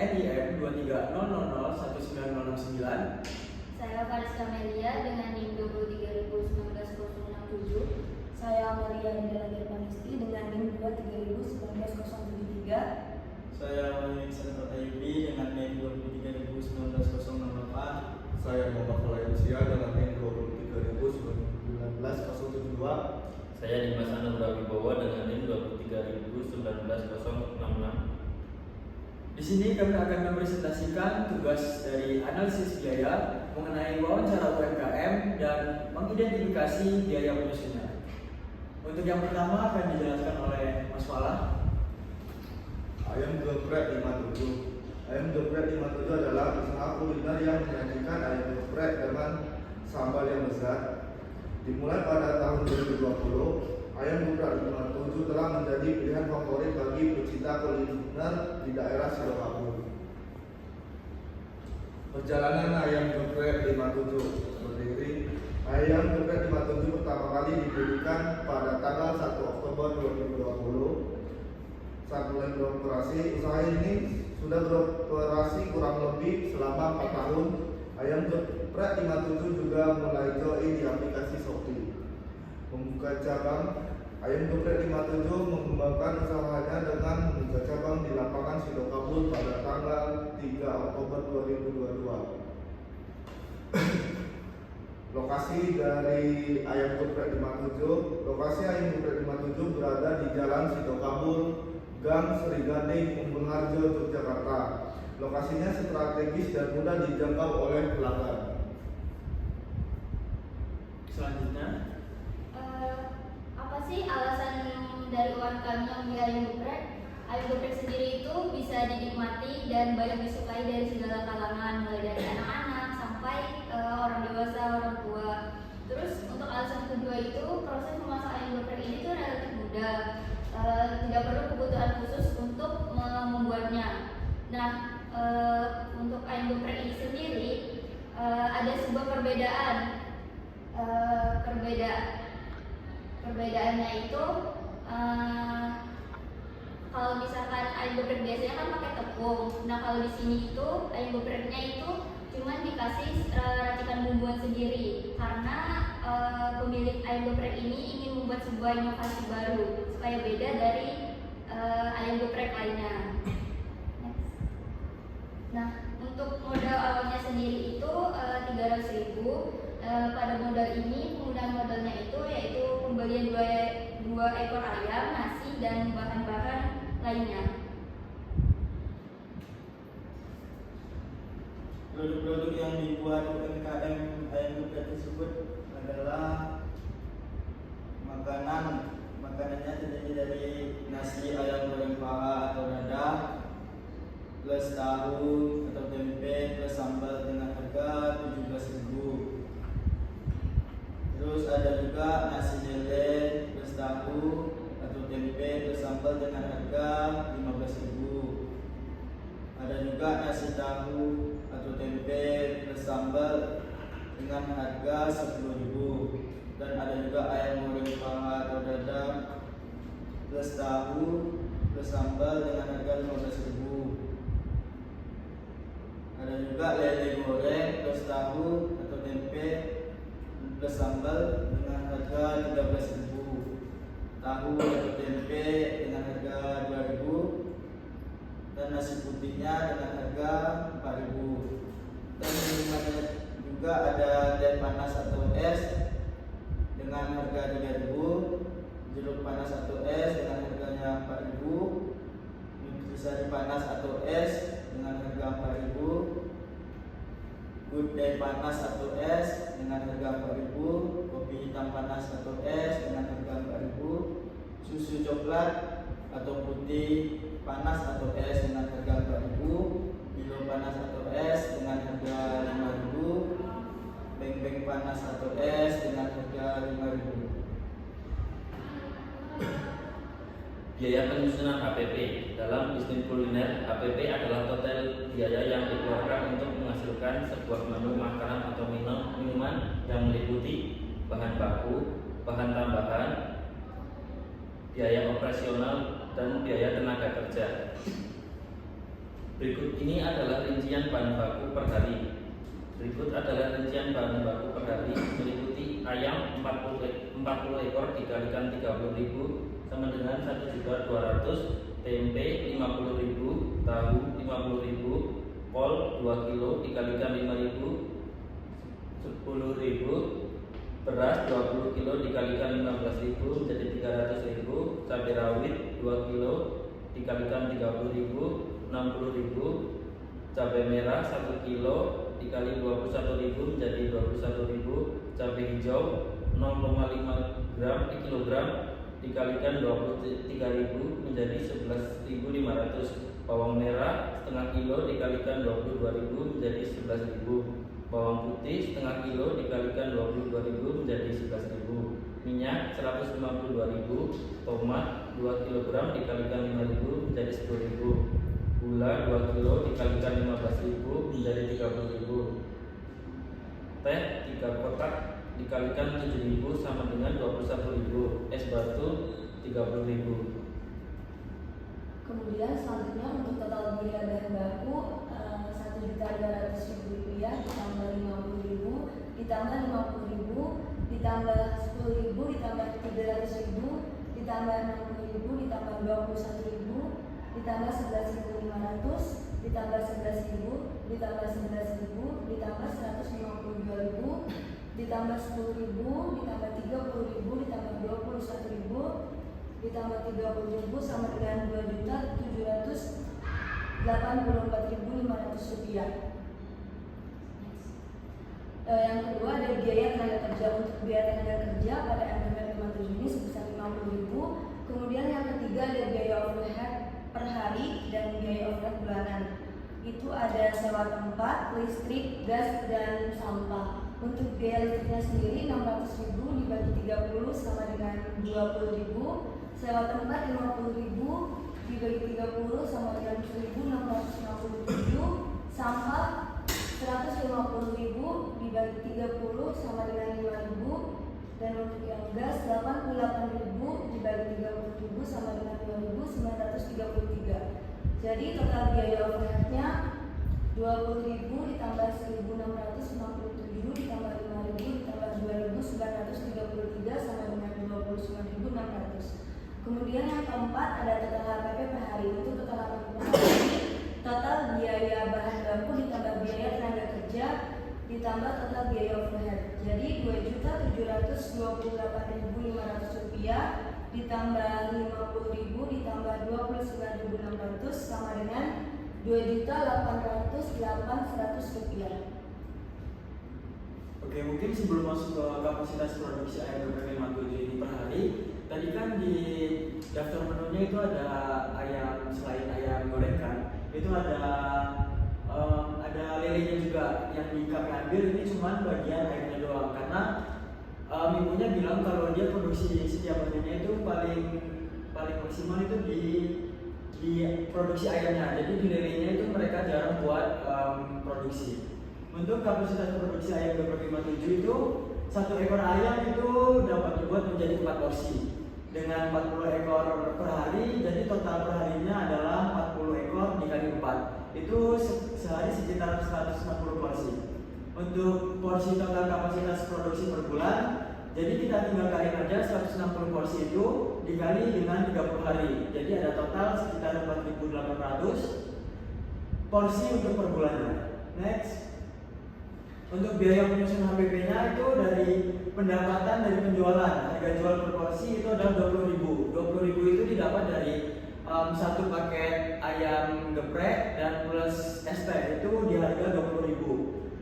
NIM 2300019069. Saya Faris Kamelia dengan NIM 23019-067. Saya Amalia Indra Girmanisti dengan NIM 23019-073. Saya Wahid Santo Ayubi dengan NIM 23019-068. Saya Muhammad Falayusia dengan NIM 23019-072. Saya Dimas Anugrah Wibowo dengan NIM 23019-066. Di sini kami akan mempresentasikan tugas dari analisis biaya mengenai wawancara UMKM dan mengidentifikasi biaya penyusunnya. Untuk yang pertama akan dijelaskan oleh Mas Falah. Ayam geprek 57. Ayam geprek 57 adalah usaha kuliner yang menyajikan ayam geprek dengan sambal yang besar. Dimulai pada tahun 2020, ayam geprek 57 telah menjadi pilihan favorit bagi pecinta kuliner di daerah Sidoarjo. Perjalanan ayam geprek 57 seperti ini. Ayam geprek 57 pertama kali didirikan pada tanggal 1 Oktober 2020. Saat mulai beroperasi, usaha ini sudah beroperasi kurang lebih selama 4 tahun. Ayam geprek 57 juga mulai join di aplikasi Shopee. Membuka cabang, Ayam geprek 57 mengembangkan usahanya dengan membuka cabang di lapangan Sidokabul pada tanggal 3 Oktober 2022. Lokasi dari Ayam geprek 57, lokasi Ayam geprek 57 berada di Jalan Sidokabul, Gang Sri Gading, Umbul Harjo, Yogyakarta. Lokasinya strategis dan mudah dijangkau oleh pelanggan. Selanjutnya, Apa sih alasan dari UMKM memilih ayam geprek? Ayam geprek sendiri itu bisa dinikmati dan banyak disukai dari segala kalangan, mulai dari anak-anak sampai orang dewasa, orang tua. Terus untuk alasan kedua itu proses memasak ayam geprek ini tuh relatif mudah. Tidak perlu kebutuhan khusus untuk membuatnya. Nah, untuk ayam geprek ini sendiri ada sebuah perbedaan. Perbedaannya itu kalau misalkan ayam geprek biasanya kan pakai tepung. Nah, kalau di sini itu ayam gepreknya itu cuma dikasih racikan bumbuan sendiri karena pemilik ayam geprek ini ingin membuat sebuah inovasi baru supaya beda dari ayam geprek lainnya. Next. Nah, untuk modal awalnya sendiri itu 300.000. Pada modal ini penggunaan modalnya itu yaitu pembelian dua ekor ayam, nasi dan bahan-bahan lainnya. Produk-produk yang dibuat UMKM ayam geprek tersebut adalah makanannya terdiri dari nasi ayam goreng paha atau dada plus tahu atau tempe plus sambal dengan harga 17.000. Terus ada juga nasi lele plus tahu atau tempe plus sambal dengan harga 15.000. Ada juga nasi tahu atau tempe plus sambal dengan harga 10.000. Dan ada juga ayam goreng paha atau dada plus tahu plus sambal dengan harga 15.000. Ada juga lele goreng plus tahu atau tempe plus sambal dengan harga 13.000. Tahu atau tempe dengan harga 2.000 dan nasi putihnya dengan harga 4.000. Dan minumannya juga ada teh panas atau es dengan harga 3.000, jeruk panas atau es dengan harganya 4.000, nutrisari panas atau es dengan harga 4.000, good day panas atau es dengan harga 4.000, kopi hitam panas atau es dengan harga 4.000, susu coklat atau putih panas atau es dengan harga 4.000, Milo panas atau es dengan harga 5.000, beng-beng panas atau es dengan harga 5.000. Biaya penyusunan HPP. Dalam bisnis kuliner, HPP adalah total biaya yang dikeluarkan untuk menghasilkan sebuah menu makanan atau minuman yang meliputi bahan baku, bahan tambahan, biaya operasional, dan biaya tenaga kerja. Berikut ini adalah rincian bahan baku per hari. Berikut adalah rincian bahan baku per hari meliputi ayam 40 ekor dikalikan 30.000 sama dengan 1.200.000, tempe 50.000, tahu 50.000, kol 2 kilo dikalikan 5.000 10.000, beras 20 kilo dikalikan 15.000 menjadi 300.000, cabai rawit 2 kilo dikalikan 30.000 60.000, cabai merah 1 kilo dikali 21.000 menjadi 21.000, cabai hijau 0,5 kilogram dikalikan 23.000 menjadi 11.500, bawang merah setengah kilo dikalikan 22.000 menjadi 11.000, bawang putih setengah kilo dikalikan 22.000 menjadi 11.000, minyak 152.000, tomat 2 kg dikalikan 5.000 menjadi 10.000, gula 2 kilo dikalikan 15.000 menjadi 30.000, teh 3 kotak dikalikan 7.000 sama dengan 21.000, es batu 30.000. Kemudian selanjutnya untuk total biaya bahan baku Rp1.200.000 ditambah 50.000 ditambah 50.000 ditambah 10.000 ditambah 300.000 ditambah 60.000 ditambah 21.000 ditambah 11.500 ditambah 11.000 ditambah 11.000 ditambah 152.000 ditambah 10.000 ditambah 30.000 ditambah 21.000 ditambah 30.000 sama dengan Rp2.784.500. Yang kedua ada biaya tenaga kerja. Untuk biaya tenaga kerja pada MPP 57 ini sebesar 50.000. Kemudian yang ketiga ada biaya overhead per hari dan biaya overhead bulanan. Itu ada sewa tempat, listrik, gas, dan sampah. Untuk biaya listriknya sendiri 600.000 dibagi 30 sama dengan 20.000. Sewa tempat 50.000 dibagi 30 sama dengan 1.667. Sampah 150.000 dibagi 30 sama dengan 5.000. Dan untuk yang gas 88.000 dibagi 30.000 sama dengan 2.933. Jadi total biaya overheadnya 20.000 ditambah 1.667 ditambah 5.000 ditambah 2.933 sama dengan 29.600. Kemudian yang keempat ada total HPP per hari. Untuk total HPP per hari, total biaya bahan baku ditambah biaya tenaga kerja ditambah total biaya overhead. Jadi Rp2.728.500 ditambah 50.000 ditambah 29.600 sama dengan Rp2.808.100. Oke, mungkin sebelum masuk ke kapasitas produksi ayam geprek 57 ini per hari, tadi kan di daftar menunya itu ada ayam, selain ayam goreng kan, itu ada lelenya juga yang kami ambil. Ini cuma bagian ayamnya doang karena ibunya bilang kalau dia produksi setiap menunya itu paling maksimal itu di produksi ayamnya. Jadi di lelenya itu mereka jarang buat produksi. Untuk kapasitas produksi ayam geprek 57 itu 1 ekor ayam itu dapat dibuat menjadi 4 porsi dengan 40 ekor per hari. Jadi total per harinya adalah 40 ekor dikali 4, itu sehari sekitar 160 porsi. Untuk porsi total kapasitas produksi per bulan, jadi kita tinggal kali aja 160 porsi itu dikali dengan 30 hari. Jadi ada total sekitar 4.800 porsi untuk per bulannya. Next. Untuk biaya penyusun HPP-nya itu dari pendapatan dari penjualan. Harga jual per porsi itu adalah 20.000. 20.000 itu didapat dari satu paket ayam geprek dan plus ST itu di harga 20.000.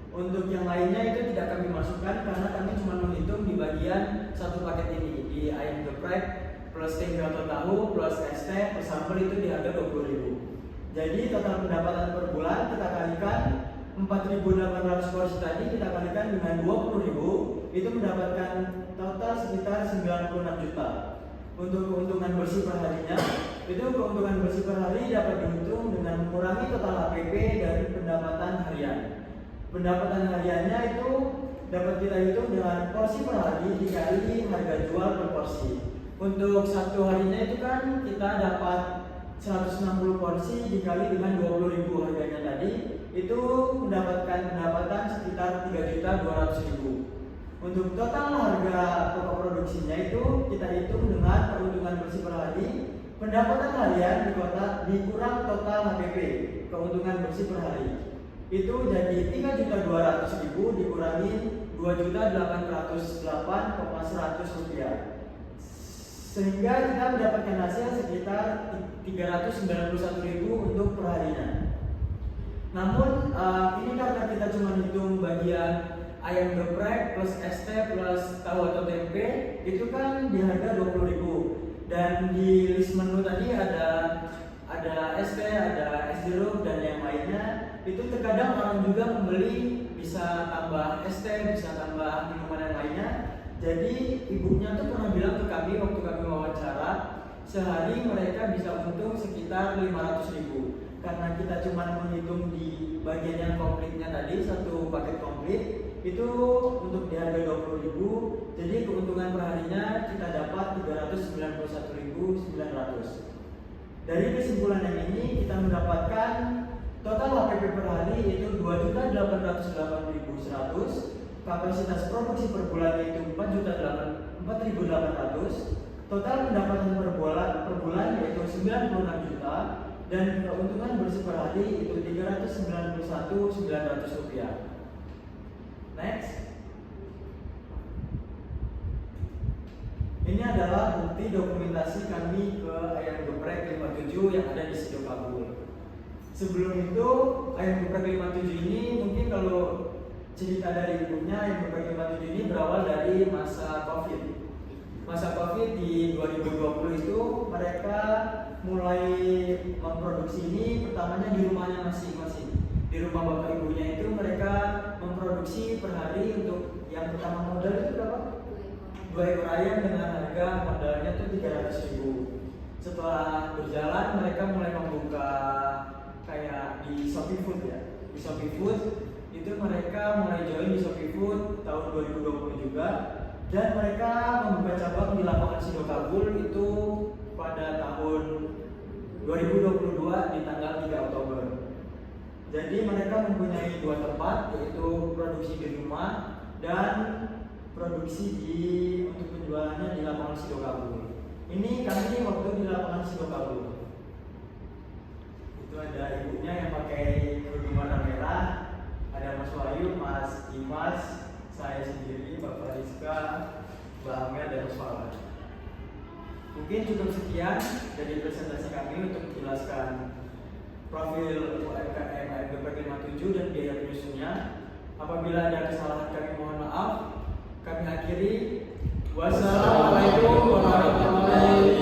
Untuk yang lainnya itu tidak kami masukkan karena kami cuma menghitung di bagian satu paket ini, di ayam geprek plus tempe atau tahu plus ST plus sambal itu di harga 20.000. Jadi total pendapatan per bulan kita kalikan 4.800 porsi tadi kita kalikan dengan 20.000, itu mendapatkan total sekitar 96 juta. Untuk keuntungan bersih per harinya, itu keuntungan bersih per hari dapat dihitung dengan mengurangi total HPP dari pendapatan harian. Pendapatan hariannya itu dapat kita hitung dengan porsi per hari dikali harga jual per porsi. Untuk satu harinya itu kan kita dapat 160 porsi dikali dengan 20.000 harganya tadi, itu mendapatkan pendapatan sekitar 3.200.000. Untuk total harga pokok produksinya itu kita hitung dengan keuntungan bersih per hari, pendapatan harian dikurang total HPP, keuntungan bersih per hari. Itu jadi 3.200.000 dikurangi 2.808,100 rupiah. Sehingga kita mendapatkan hasil sekitar 391.000 untuk perharinya. Namun ini karena kita cuma hitung bagian ayam geprek plus ST plus tahu atau tempe, itu kan di harga 20.000. Dan di list menu tadi ada ST, ada es jeruk dan yang lainnya. Itu terkadang orang juga membeli bisa tambah ST, bisa tambah minuman yang lainnya. Jadi ibunya tuh pernah bilang ke kami waktu kami wawancara, sehari mereka bisa untung sekitar 500.000. Karena kita cuma menghitung di bagian yang komplitnya tadi, satu paket komplit itu untuk di harga 20.000. Jadi keuntungan perharinya kita dapat 391.900. Dari kesimpulan yang ini kita mendapatkan total HPP per hari itu 2.808.100. Kapasitas produksi per bulan itu 4.800. Total pendapatan per bulan yaitu 96 juta dan keuntungan bersih per hari itu 391.900 rupiah. Next. Ini adalah bukti dokumentasi kami ke ayam geprek 57 yang ada di Sido Kabul. Sebelum itu ayam geprek 57 ini mungkin kalau cerita dari ibunya, yang berbagi 57 ini berawal dari masa COVID. Masa COVID di 2020 itu mereka mulai memproduksi ini pertamanya di rumahnya masing-masing. Di rumah bapak ibunya itu mereka memproduksi per hari untuk yang pertama modal itu berapa? 2 ekor ayam dengan harga modalnya itu 300.000. Setelah berjalan mereka mulai membuka kayak di Shopee Food ya. Di Shopee Food itu mereka mulai join di Shopee Food tahun 2020 juga, dan mereka membuka cabang di lapangan Sido Kabul itu pada tahun 2022 di tanggal 3 Oktober. Jadi mereka mempunyai 2 tempat, yaitu produksi di rumah dan produksi untuk penjualannya di lapangan Sido Kabul. Ini kami waktu di lapangan Sido Kabul. Itu ada ibunya yang pakai kerudung warna merah. Ada Mas Wahyu, Mas Dimas, saya sendiri, Bapak Rizka, Mbak Amel, dan Mas Fala. Mungkin cukup sekian dari presentasi kami untuk menjelaskan profil UMKM ayam geprek 57 dan biaya penyusunnya. Apabila ada kesalahan kami mohon maaf. Kami akhiri. Wassalamualaikum warahmatullahi wabarakatuh.